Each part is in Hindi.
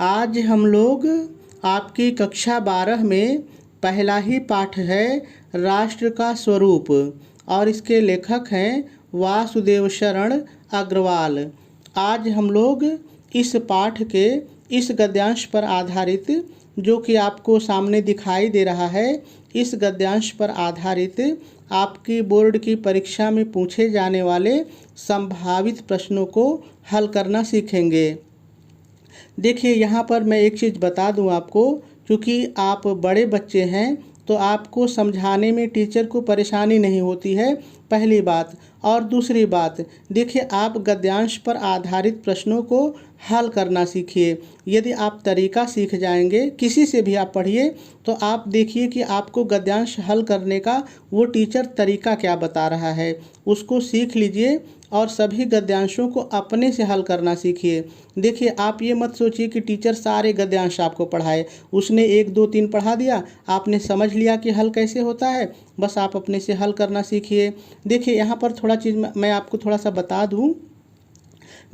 आज हम लोग आपकी कक्षा 12 में पहला ही पाठ है राष्ट्र का स्वरूप और इसके लेखक हैं वासुदेव शरण अग्रवाल। आज हम लोग इस पाठ के इस गद्यांश पर आधारित जो कि आपको सामने दिखाई दे रहा है, इस गद्यांश पर आधारित आपकी बोर्ड की परीक्षा में पूछे जाने वाले संभावित प्रश्नों को हल करना सीखेंगे। देखिए, यहाँ पर मैं एक चीज़ बता दूँ आपको, क्योंकि आप बड़े बच्चे हैं तो आपको समझाने में टीचर को परेशानी नहीं होती है, पहली बात। और दूसरी बात, देखिए, आप गद्यांश पर आधारित प्रश्नों को हल करना सीखिए। यदि आप तरीका सीख जाएंगे, किसी से भी आप पढ़िए, तो आप देखिए कि आपको गद्यांश हल करने का वो टीचर तरीका क्या बता रहा है, उसको सीख लीजिए और सभी गद्यांशों को अपने से हल करना सीखिए। देखिए, आप ये मत सोचिए कि टीचर सारे गद्यांश आपको पढ़ाए, उसने 1 2 3 पढ़ा दिया, आपने समझ लिया कि हल कैसे होता है, बस आप अपने से हल करना सीखिए। देखिए, यहाँ पर थोड़ा चीज़ मैं आपको थोड़ा सा बता दूँ।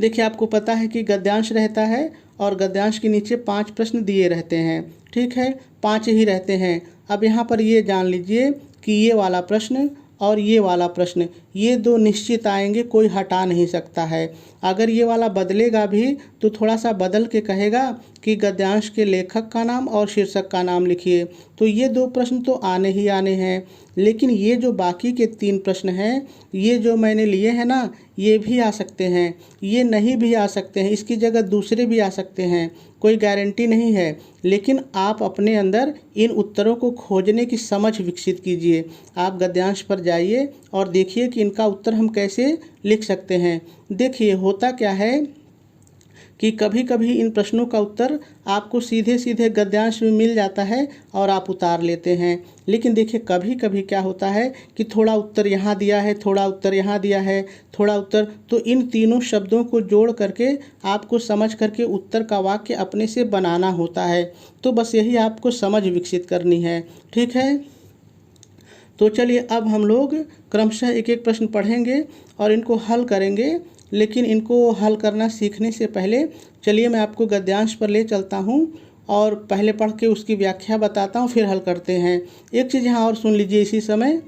देखिए, आपको पता है कि गद्यांश रहता है और गद्यांश के नीचे 5 प्रश्न दिए रहते हैं, ठीक है, 5 ही रहते हैं। अब यहाँ पर ये जान लीजिए कि ये वाला प्रश्न और ये वाला प्रश्न, ये 2 निश्चित आएंगे, कोई हटा नहीं सकता है। अगर ये वाला बदलेगा भी तो थोड़ा सा बदल के कहेगा कि गद्यांश के लेखक का नाम और शीर्षक का नाम लिखिए, तो ये 2 प्रश्न तो आने ही आने हैं। लेकिन ये जो बाकी के 3 प्रश्न हैं, ये जो मैंने लिए हैं ना, ये भी आ सकते हैं, ये नहीं भी आ सकते हैं, इसकी जगह दूसरे भी आ सकते हैं, कोई गारंटी नहीं है। लेकिन आप अपने अंदर इन उत्तरों को खोजने की समझ विकसित कीजिए। आप गद्यांश पर जाइए और देखिए कि इनका उत्तर हम कैसे लिख सकते हैं। देखिए, होता क्या है कि कभी कभी इन प्रश्नों का उत्तर आपको सीधे सीधे गद्यांश में मिल जाता है और आप उतार लेते हैं। लेकिन देखिए, कभी कभी क्या होता है कि थोड़ा उत्तर यहाँ दिया है, थोड़ा उत्तर यहाँ दिया है, थोड़ा उत्तर, तो इन तीनों शब्दों को जोड़ करके आपको समझ करके उत्तर का वाक्य अपने से बनाना होता है। तो बस यही आपको समझ विकसित करनी है, ठीक है। तो चलिए, अब हम लोग क्रमशः एक एक प्रश्न पढ़ेंगे और इनको हल करेंगे। लेकिन इनको हल करना सीखने से पहले चलिए मैं आपको गद्यांश पर ले चलता हूँ और पहले पढ़ के उसकी व्याख्या बताता हूँ, फिर हल करते हैं। एक चीज़ यहाँ और सुन लीजिए इसी समय।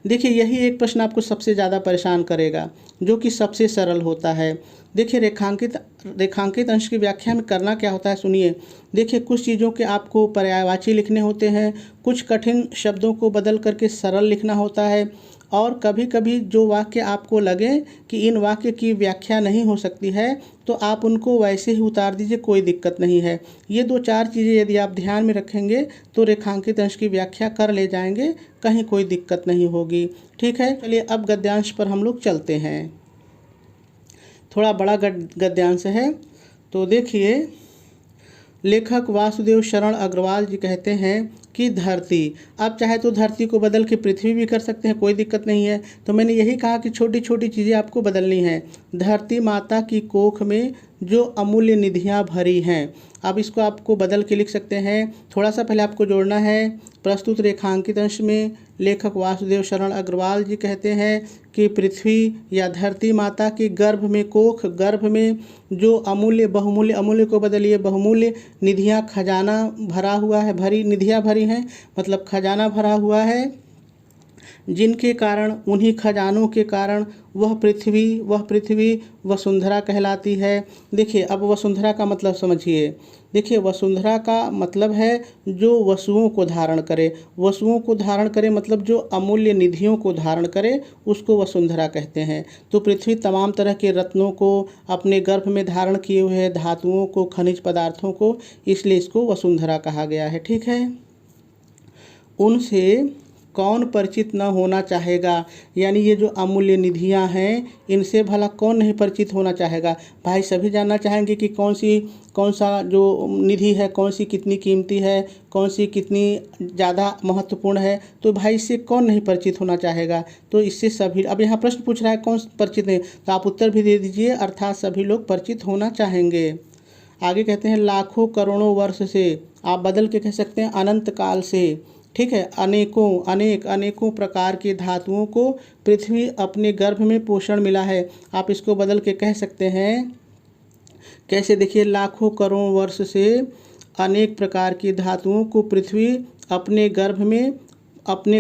देखिए, यही एक प्रश्न आपको सबसे ज़्यादा परेशान करेगा, जो कि सबसे सरल होता है। देखिए, रेखांकित अंश की व्याख्या में करना क्या होता है, सुनिए। देखिए, कुछ चीज़ों के आपको पर्यायवाची लिखने होते हैं, कुछ कठिन शब्दों को बदल करके सरल लिखना होता है, और कभी कभी जो वाक्य आपको लगे कि इन वाक्य की व्याख्या नहीं हो सकती है, तो आप उनको वैसे ही उतार दीजिए, कोई दिक्कत नहीं है। ये 2-4 चीज़ें यदि आप ध्यान में रखेंगे तो रेखांकित अंश की व्याख्या कर ले जाएंगे, कहीं कोई दिक्कत नहीं होगी, ठीक है। चलिए, अब गद्यांश पर हम लोग चलते हैं। थोड़ा बड़ा गद्यांश है। तो देखिए, लेखक वासुदेव शरण अग्रवाल जी कहते हैं कि धरती, आप चाहे तो धरती को बदल के पृथ्वी भी कर सकते हैं, कोई दिक्कत नहीं है। तो मैंने यही कहा कि छोटी छोटी चीज़ें आपको बदलनी हैं। धरती माता की कोख में जो अमूल्य निधियाँ भरी हैं, अब इसको आपको बदल के लिख सकते हैं। थोड़ा सा पहले आपको जोड़ना है। प्रस्तुत रेखांकित अंश में लेखक वासुदेव शरण अग्रवाल जी कहते हैं कि पृथ्वी या धरती माता की गर्भ में, कोख गर्भ में जो अमूल्य, बहुमूल्य, अमूल्य को बदलिए बहुमूल्य निधियाँ, खजाना भरा हुआ है, भरी निधियाँ भरी हैं, मतलब खजाना भरा हुआ है, जिनके कारण, उन्हीं खजानों के कारण वह पृथ्वी वसुंधरा कहलाती है। देखिए, अब वसुंधरा का मतलब समझिए। देखिए, वसुंधरा का मतलब है जो वसुओं को धारण करे, वसुओं को धारण करे मतलब जो अमूल्य निधियों को धारण करे, उसको वसुंधरा कहते हैं। तो पृथ्वी तमाम तरह के रत्नों को अपने गर्भ में धारण किए हुए है, धातुओं को, खनिज पदार्थों को, इसलिए इसको वसुंधरा कहा गया है, ठीक है। उनसे कौन परिचित न होना चाहेगा, यानी ये जो अमूल्य निधियां हैं, इनसे भला कौन नहीं परिचित होना चाहेगा। भाई सभी जानना चाहेंगे कि कौन सा जो निधि है, कौन सी कितनी कीमती है, कौन सी कितनी ज़्यादा महत्वपूर्ण है, तो भाई इससे कौन नहीं परिचित होना चाहेगा। तो इससे सभी, अब यहाँ प्रश्न पूछ रहा है कौन परिचित नहीं, तो आप उत्तर भी दे दीजिए, अर्थात सभी लोग परिचित होना चाहेंगे। आगे कहते हैं लाखों करोड़ों वर्ष से, आप बदल के कह सकते हैं अनंत काल से, ठीक है। अनेकों प्रकार के धातुओं को पृथ्वी अपने गर्भ में पोषण मिला है। आप इसको बदल के कह सकते हैं कैसे, देखिए, लाखों करोड़ वर्ष से अनेक प्रकार की धातुओं को पृथ्वी अपने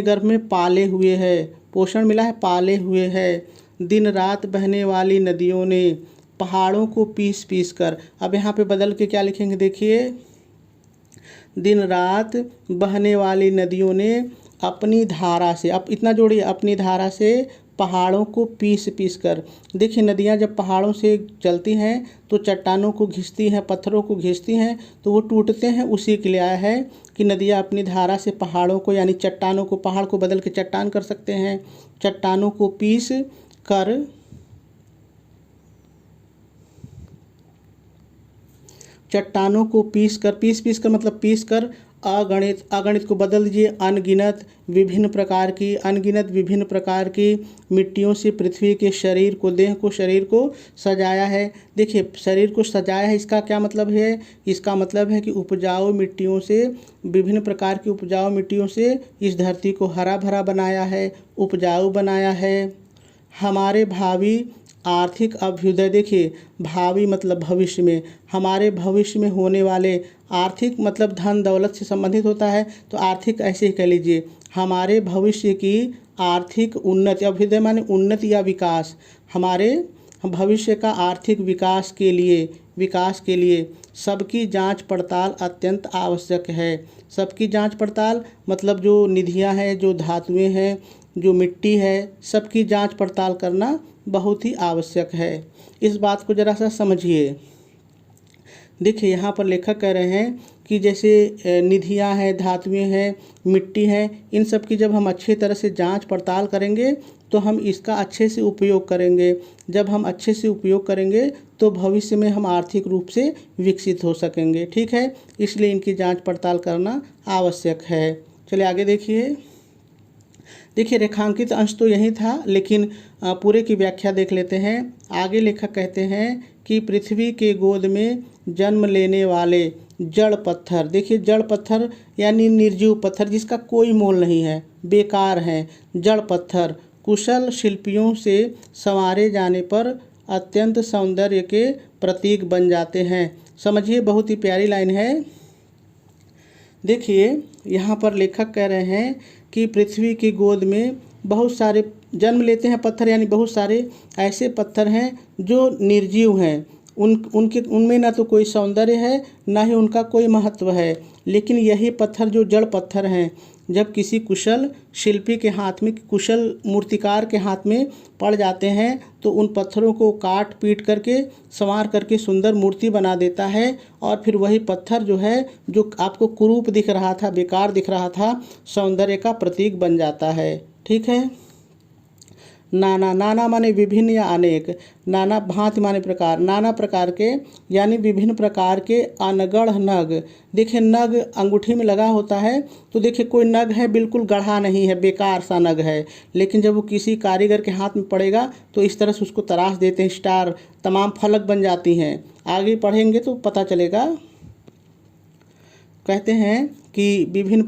गर्भ में पाले हुए है, पोषण मिला है, पाले हुए है। दिन रात बहने वाली नदियों ने पहाड़ों को पीस पीस कर, अब यहाँ पे बदल के क्या लिखेंगे, देखिए, दिन रात बहने वाली नदियों ने अपनी धारा से, अब इतना जोड़िए, अपनी धारा से पहाड़ों को पीस पीस कर। देखिए, नदियाँ जब पहाड़ों से चलती हैं तो चट्टानों को घिसती हैं, पत्थरों को घिसती हैं, तो वो टूटते हैं। उसी के लिए आया है कि नदियाँ अपनी धारा से पहाड़ों को, यानी चट्टानों को, पहाड़ को बदल के चट्टान कर सकते हैं, चट्टानों को पीस कर चट्टानों को पीस कर मतलब पीस कर अगणित को बदल दीजिए, अनगिनत विभिन्न प्रकार की मिट्टियों से पृथ्वी के शरीर को सजाया है। देखिए, शरीर को सजाया है, इसका क्या मतलब है? इसका मतलब है कि विभिन्न प्रकार की उपजाऊ मिट्टियों से इस धरती को हरा भरा बनाया है, उपजाऊ बनाया है। हमारे भावी आर्थिक अभ्युदय, देखिए, भावी मतलब भविष्य में, हमारे भविष्य में होने वाले, आर्थिक मतलब धन दौलत से संबंधित होता है, तो आर्थिक ऐसे ही कह लीजिए, हमारे भविष्य की आर्थिक उन्नति, अभ्युदय माने उन्नति या विकास, हमारे भविष्य का आर्थिक विकास के लिए सबकी जांच पड़ताल अत्यंत आवश्यक है। सबकी जांच पड़ताल मतलब जो निधियां हैं, जो धातुएं हैं, जो मिट्टी है, सबकी जांच पड़ताल करना बहुत ही आवश्यक है। इस बात को ज़रा सा समझिए। देखिए, यहाँ पर लेखक कह रहे हैं कि जैसे निधियाँ हैं, धातुएं हैं, मिट्टी है, इन सब की जब हम अच्छी तरह से जांच पड़ताल करेंगे तो हम इसका अच्छे से उपयोग करेंगे। जब हम अच्छे से उपयोग करेंगे तो भविष्य में हम आर्थिक रूप से विकसित हो सकेंगे। ठीक है, इसलिए इनकी जांच पड़ताल करना आवश्यक है। चलिए आगे देखिए। रेखांकित अंश तो यही था, लेकिन पूरे की व्याख्या देख लेते हैं। आगे लेखक कहते हैं कि पृथ्वी के गोद में जन्म लेने वाले जड़ पत्थर, देखिए, जड़ पत्थर यानी निर्जीव पत्थर जिसका कोई मोल नहीं है, बेकार हैं, जड़ पत्थर कुशल शिल्पियों से संवारे जाने पर अत्यंत सौंदर्य के प्रतीक बन जाते हैं। समझिए, बहुत ही प्यारी लाइन है। देखिए, यहाँ पर लेखक कह रहे हैं कि पृथ्वी की गोद में बहुत सारे जन्म लेते हैं पत्थर, यानी बहुत सारे ऐसे पत्थर हैं जो निर्जीव हैं, उनमें ना तो कोई सौंदर्य है, ना ही उनका कोई महत्व है। लेकिन यही पत्थर जो जड़ पत्थर हैं, जब किसी कुशल शिल्पी के हाथ में, कुशल मूर्तिकार के हाथ में पड़ जाते हैं तो उन पत्थरों को काट पीट करके, संवार करके सुंदर मूर्ति बना देता है। और फिर वही पत्थर जो है, जो आपको कुरूप दिख रहा था, बेकार दिख रहा था, सौंदर्य का प्रतीक बन जाता है। ठीक है। नाना माने विभिन्न या अनेक, नाना भांति माने प्रकार, नाना प्रकार के यानी विभिन्न प्रकार के अनगढ़ नग। देखिए, नग अंगूठी में लगा होता है, तो देखिए कोई नग है बिल्कुल गढ़ा नहीं है, बेकार सा नग है, लेकिन जब वो किसी कारीगर के हाथ में पड़ेगा तो इस तरह से उसको तराश देते हैं, स्टार, तमाम फलक बन जाती हैं। आगे पढ़ेंगे तो पता चलेगा। कहते हैं कि विभिन्न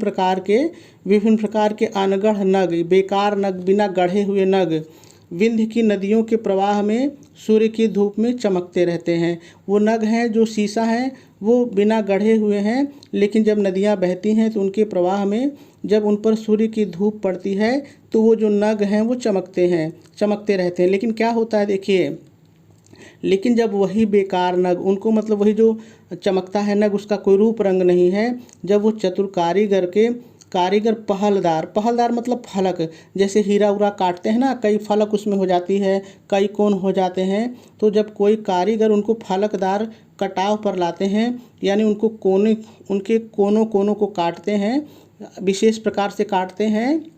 प्रकार के अनगढ़ नग, बेकार नग, बिना गढ़े हुए नग विंध्य की नदियों के प्रवाह में सूर्य की धूप में चमकते रहते हैं। वो नग हैं जो शीशा हैं, वो बिना गढ़े हुए हैं, लेकिन जब नदियाँ बहती हैं तो उनके प्रवाह में जब उन पर सूर्य की धूप पड़ती है तो वो जो नग हैं वो चमकते रहते हैं। लेकिन क्या होता है, देखिए, लेकिन जब वही बेकार नग, उनको मतलब वही जो चमकता है नग, उसका कोई रूप रंग नहीं है, जब वो चतुर कारीगर पहलदार मतलब फलक, जैसे हीरा उरा काटते हैं ना, कई फलक उसमें हो जाती है, कई कोण हो जाते हैं, तो जब कोई कारीगर उनको फलकदार कटाव पर लाते हैं, यानी उनके कोनों को काटते हैं, विशेष प्रकार से काटते हैं,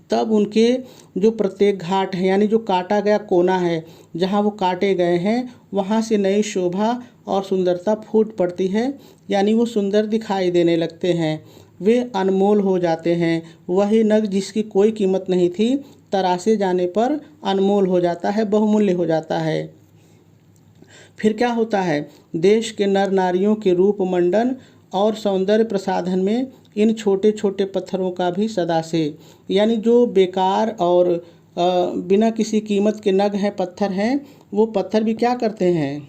तब उनके जो प्रत्येक घाट है, यानी जो काटा गया कोना है, जहाँ वो काटे गए हैं, वहाँ से नई शोभा और सुंदरता फूट पड़ती है, यानी वो सुंदर दिखाई देने लगते हैं, वे अनमोल हो जाते हैं। वही नग जिसकी कोई कीमत नहीं थी, तराशे जाने पर अनमोल हो जाता है, बहुमूल्य हो जाता है। फिर क्या होता है, देश के नर नारियों के रूप मंडन और सौंदर्य प्रसाधन में इन छोटे छोटे पत्थरों का भी सदा से, यानी जो बेकार और बिना किसी कीमत के नग हैं, पत्थर हैं, वो पत्थर भी क्या करते हैं,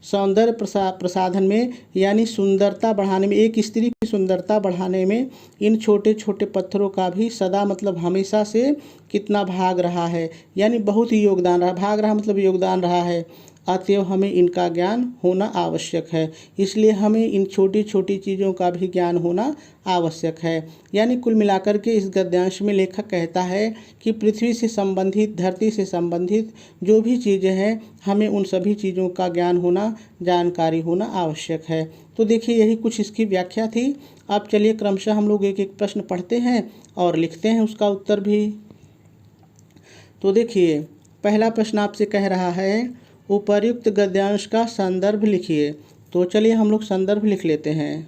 सौंदर्य प्रसाधन में यानी सुंदरता बढ़ाने में, एक स्त्री की सुंदरता बढ़ाने में इन छोटे छोटे पत्थरों का भी सदा मतलब हमेशा से कितना भाग रहा है, यानी बहुत ही योगदान रहा। भाग रहा मतलब योगदान रहा है। अतएव हमें इनका ज्ञान होना आवश्यक है। इसलिए हमें इन छोटी छोटी चीज़ों का भी ज्ञान होना आवश्यक है। यानी कुल मिलाकर के इस गद्यांश में लेखक कहता है कि पृथ्वी से संबंधित, धरती से संबंधित जो भी चीज़ें हैं, हमें उन सभी चीज़ों का ज्ञान होना, जानकारी होना आवश्यक है। तो देखिए, यही कुछ इसकी व्याख्या थी। अब चलिए क्रमशः हम लोग एक एक प्रश्न पढ़ते हैं और लिखते हैं उसका उत्तर भी। तो देखिए, पहला प्रश्न आपसे कह रहा है उपर्युक्त गद्यांश का संदर्भ लिखिए। तो चलिए हम लोग संदर्भ लिख लेते हैं।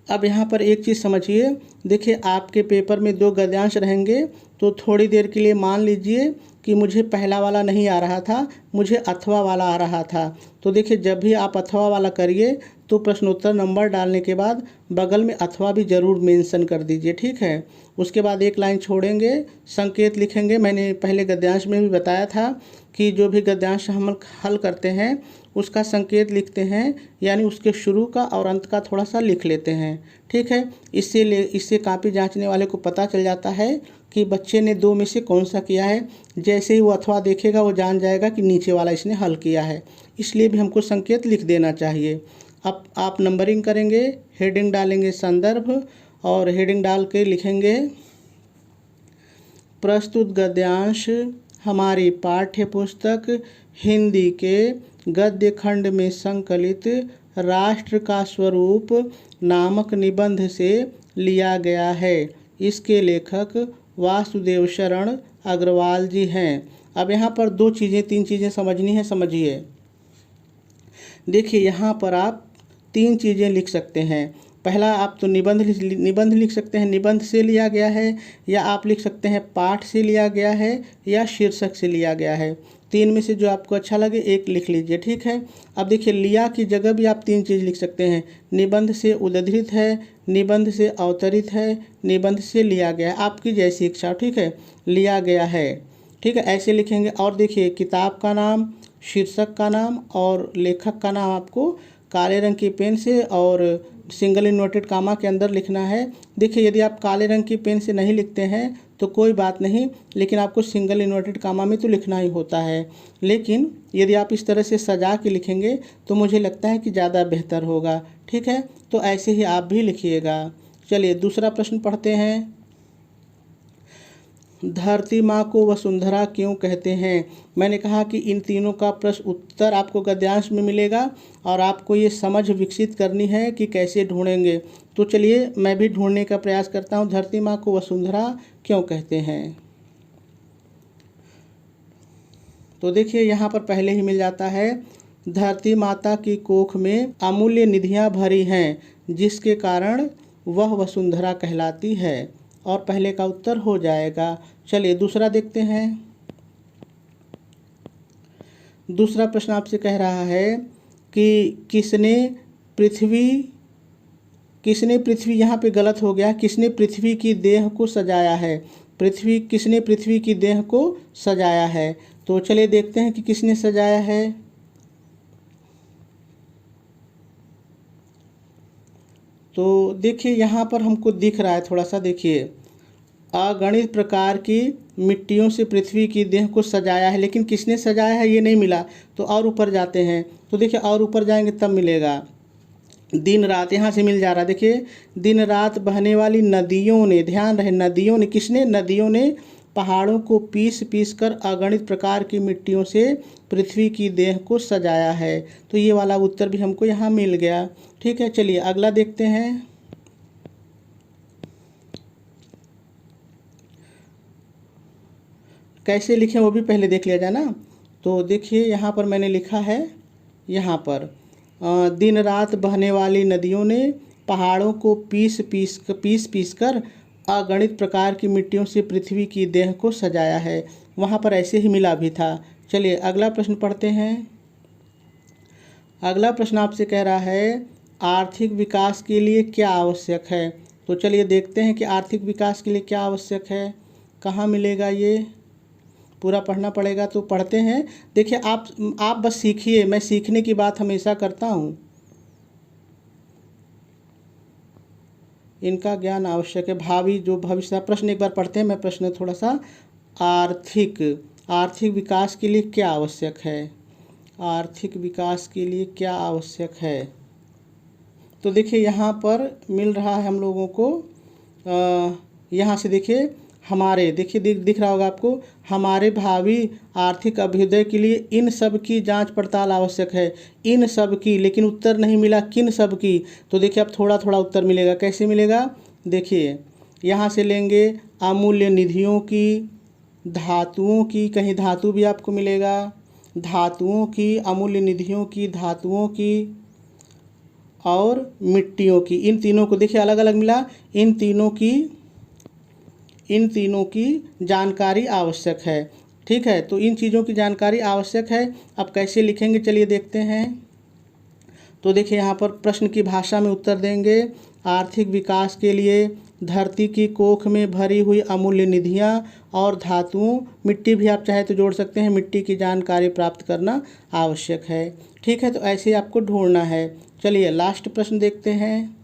अब यहाँ पर एक चीज़ समझिए। देखिए, आपके पेपर में 2 गद्यांश रहेंगे, तो थोड़ी देर के लिए मान लीजिए कि मुझे पहला वाला नहीं आ रहा था, मुझे अथवा वाला आ रहा था। तो देखिए, जब भी आप अथवा वाला करिए तो प्रश्नोत्तर नंबर डालने के बाद बगल में अथवा भी ज़रूर मेंशन कर दीजिए, ठीक है। उसके बाद एक लाइन छोड़ेंगे, संकेत लिखेंगे। मैंने पहले गद्यांश में भी बताया था कि जो भी गद्यांश हम हल करते हैं उसका संकेत लिखते हैं, यानी उसके शुरू का और अंत का थोड़ा सा लिख लेते हैं, ठीक है। इससे कापी जांचने वाले को पता चल जाता है कि बच्चे ने 2 में से कौन सा किया है। जैसे ही वो अथवा देखेगा वो जान जाएगा कि नीचे वाला इसने हल किया है। इसलिए भी हमको संकेत लिख देना चाहिए। अब आप नंबरिंग करेंगे, हेडिंग डालेंगे संदर्भ, और हेडिंग डाल के लिखेंगे प्रस्तुत गद्यांश हमारी पाठ्य पुस्तक हिंदी के गद्य खंड में संकलित राष्ट्र का स्वरूप नामक निबंध से लिया गया है। इसके लेखक वासुदेव शरण अग्रवाल जी हैं। अब यहाँ पर 2 चीज़ें 3 चीज़ें समझनी है, समझिए। देखिए, यहाँ पर आप 3 चीज़ें लिख सकते हैं। पहला, आप तो निबंध लिख सकते हैं, निबंध से लिया गया है, या आप लिख सकते हैं पाठ से लिया गया है, या शीर्षक से लिया गया है। 3 में से जो आपको अच्छा लगे एक लिख लीजिए, ठीक है। अब देखिए, लिया की जगह भी आप 3 चीज़ लिख सकते हैं। निबंध से उद्धृत है, निबंध से अवतरित है, निबंध से लिया गया है, आपकी जैसी इच्छा, ठीक है। लिया गया है, ठीक है, ऐसे लिखेंगे। और देखिए, किताब का नाम, शीर्षक का नाम और लेखक का नाम आपको काले रंग की पेन से और सिंगल इन्वर्टेड कामा के अंदर लिखना है। देखिए, यदि आप काले रंग की पेन से नहीं लिखते हैं तो कोई बात नहीं, लेकिन आपको सिंगल इन्वर्टेड कामा में तो लिखना ही होता है। लेकिन यदि आप इस तरह से सजा के लिखेंगे तो मुझे लगता है कि ज़्यादा बेहतर होगा, ठीक है। तो ऐसे ही आप भी लिखिएगा। चलिए दूसरा प्रश्न पढ़ते हैं। धरती माँ को वसुंधरा क्यों कहते हैं? मैंने कहा कि इन तीनों का प्रश्न उत्तर आपको गद्यांश में मिलेगा और आपको ये समझ विकसित करनी है कि कैसे ढूंढेंगे। तो चलिए मैं भी ढूंढने का प्रयास करता हूँ। धरती माँ को वसुंधरा क्यों कहते हैं? तो देखिए, यहाँ पर पहले ही मिल जाता है, धरती माता की कोख में अमूल्य निधियाँ भरी हैं जिसके कारण वह वसुंधरा कहलाती है, और पहले का उत्तर हो जाएगा। चलिए दूसरा देखते हैं। दूसरा प्रश्न आपसे कह रहा है कि किसने पृथ्वी, यहाँ पे गलत हो गया, किसने पृथ्वी की देह को सजाया है? किसने पृथ्वी की देह को सजाया है? तो चलिए देखते हैं कि किसने सजाया है। तो देखिए, यहाँ पर हमको दिख रहा है थोड़ा सा, देखिए, अगणित प्रकार की मिट्टियों से पृथ्वी की देह को सजाया है, लेकिन किसने सजाया है ये नहीं मिला। तो और ऊपर जाते हैं, तो देखिए और ऊपर जाएंगे तब मिलेगा। दिन रात, यहाँ से मिल जा रहा है। देखिए, दिन रात बहने वाली नदियों ने, ध्यान रहे नदियों ने, किसने? नदियों ने पहाड़ों को पीस पीस कर अगणित प्रकार की मिट्टियों से पृथ्वी की देह को सजाया है। तो ये वाला उत्तर भी हमको यहाँ मिल गया, ठीक है। चलिए अगला देखते हैं। कैसे लिखें वो भी पहले देख लिया जाए ना। तो देखिए, यहाँ पर मैंने लिखा है, यहाँ पर दिन रात बहने वाली नदियों ने पहाड़ों को पीस पीस कर अगणित प्रकार की मिट्टियों से पृथ्वी की देह को सजाया है। वहाँ पर ऐसे ही मिला भी था। चलिए अगला प्रश्न पढ़ते हैं। अगला प्रश्न आपसे कह रहा है, आर्थिक विकास के लिए क्या आवश्यक है? तो चलिए देखते हैं कि आर्थिक विकास के लिए क्या आवश्यक है, कहाँ मिलेगा ये। पूरा पढ़ना पड़ेगा, तो पढ़ते हैं। देखिए आप बस सीखिए, मैं सीखने की बात हमेशा करता हूँ। इनका ज्ञान आवश्यक है। भावी जो भविष्य का प्रश्न एक बार पढ़ते हैं, मैं प्रश्न थोड़ा सा। आर्थिक आर्थिक विकास के लिए क्या आवश्यक है? आर्थिक विकास के लिए क्या आवश्यक है? तो देखिए यहाँ पर मिल रहा है हम लोगों को, यहाँ से देखिए हमारे, देखिए दिख रहा होगा आपको, हमारे भावी आर्थिक अभ्युदय के लिए इन सब की जांच पड़ताल आवश्यक है। इन सब की, लेकिन उत्तर नहीं मिला किन सब की। तो देखिए अब थोड़ा थोड़ा उत्तर मिलेगा। कैसे मिलेगा? देखिए यहाँ से लेंगे अमूल्य निधियों की, धातुओं की, कहीं धातु भी आपको मिलेगा, धातुओं की, अमूल्य निधियों की, धातुओं की और मिट्टियों की। इन तीनों को देखिए अलग अलग मिला। इन तीनों की जानकारी आवश्यक है। ठीक है, तो इन चीज़ों की जानकारी आवश्यक है। अब कैसे लिखेंगे चलिए देखते हैं। तो देखिए यहाँ पर प्रश्न की भाषा में उत्तर देंगे। आर्थिक विकास के लिए धरती की कोख में भरी हुई अमूल्य निधियाँ और धातुओं, मिट्टी भी आप चाहे तो जोड़ सकते हैं, मिट्टी की जानकारी प्राप्त करना आवश्यक है। ठीक है, तो ऐसे आपको ढूंढना है। चलिए लास्ट प्रश्न देखते हैं।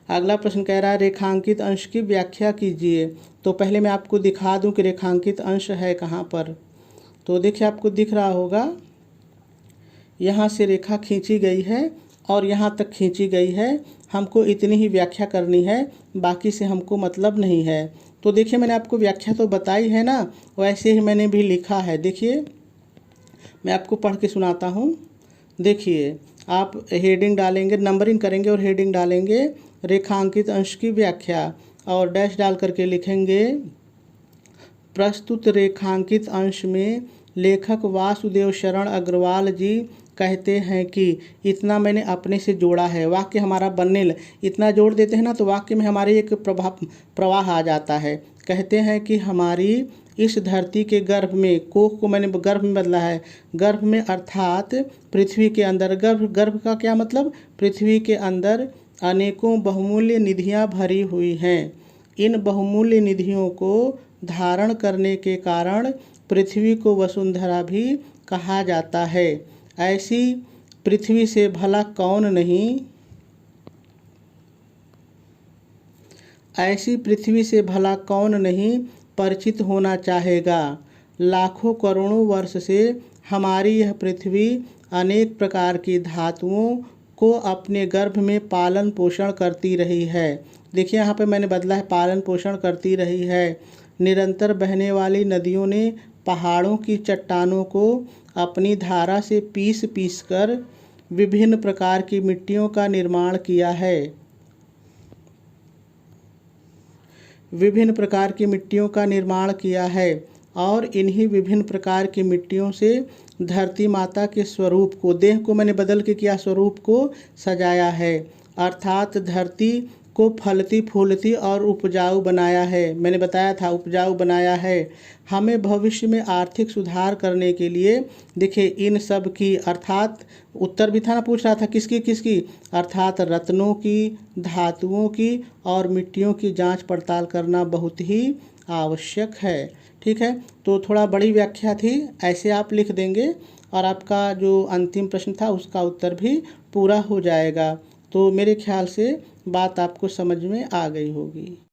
अगला प्रश्न कह रहा है रेखांकित अंश की व्याख्या कीजिए। तो पहले मैं आपको दिखा दूं कि रेखांकित अंश है कहाँ पर। तो देखिए आपको दिख रहा होगा, यहाँ से रेखा खींची गई है और यहाँ तक खींची गई है। हमको इतनी ही व्याख्या करनी है, बाकी से हमको मतलब नहीं है। तो देखिए मैंने आपको व्याख्या तो बताई है ना, वैसे ही मैंने भी लिखा है। देखिए मैं आपको पढ़ के सुनाता हूँ। देखिए आप हेडिंग डालेंगे, नंबरिंग करेंगे और हेडिंग डालेंगे रेखांकित अंश की व्याख्या, और डैश डाल करके लिखेंगे प्रस्तुत रेखांकित अंश में लेखक वासुदेव शरण अग्रवाल जी कहते हैं कि, इतना मैंने अपने से जोड़ा है। वाक्य हमारा बनने इतना जोड़ देते हैं ना, तो वाक्य में हमारे एक प्रवाह आ जाता है। कहते हैं कि हमारी इस धरती के गर्भ में, कोख को मैंने गर्भ में बदला है, गर्भ में अर्थात पृथ्वी के अंदर, गर्भ का क्या मतलब? पृथ्वी के अंदर अनेकों बहुमूल्य निधियां भरी हुई हैं। इन बहुमूल्य निधियों को धारण करने के कारण पृथ्वी को वसुंधरा भी कहा जाता है। ऐसी पृथ्वी से भला कौन नहीं, ऐसी पृथ्वी से भला कौन नहीं परिचित होना चाहेगा। लाखों करोड़ों वर्ष से हमारी यह पृथ्वी अनेक प्रकार की धातुओं को अपने गर्भ में पालन पोषण करती रही है। देखिए यहाँ पे मैंने बदला है, पालन पोषण करती रही है। निरंतर बहने वाली नदियों ने पहाड़ों की चट्टानों को अपनी धारा से पीस पीस कर विभिन्न प्रकार की मिट्टियों का निर्माण किया है। विभिन्न प्रकार की मिट्टियों का निर्माण किया है और इन्हीं विभिन्न प्रकार की मिट्टियों से धरती माता के स्वरूप को, देह को मैंने बदल के किया, स्वरूप को सजाया है। अर्थात धरती को फलती फूलती और उपजाऊ बनाया है। मैंने बताया था उपजाऊ बनाया है। हमें भविष्य में आर्थिक सुधार करने के लिए देखिए इन सब की, अर्थात उत्तर भी था ना, पूछ रहा था किसकी किसकी, अर्थात रत्नों की, धातुओं की और मिट्टियों की जांच पड़ताल करना बहुत ही आवश्यक है। ठीक है, तो थोड़ा बड़ी व्याख्या थी, ऐसे आप लिख देंगे और आपका जो अंतिम प्रश्न था उसका उत्तर भी पूरा हो जाएगा। तो मेरे ख्याल से बात आपको समझ में आ गई होगी।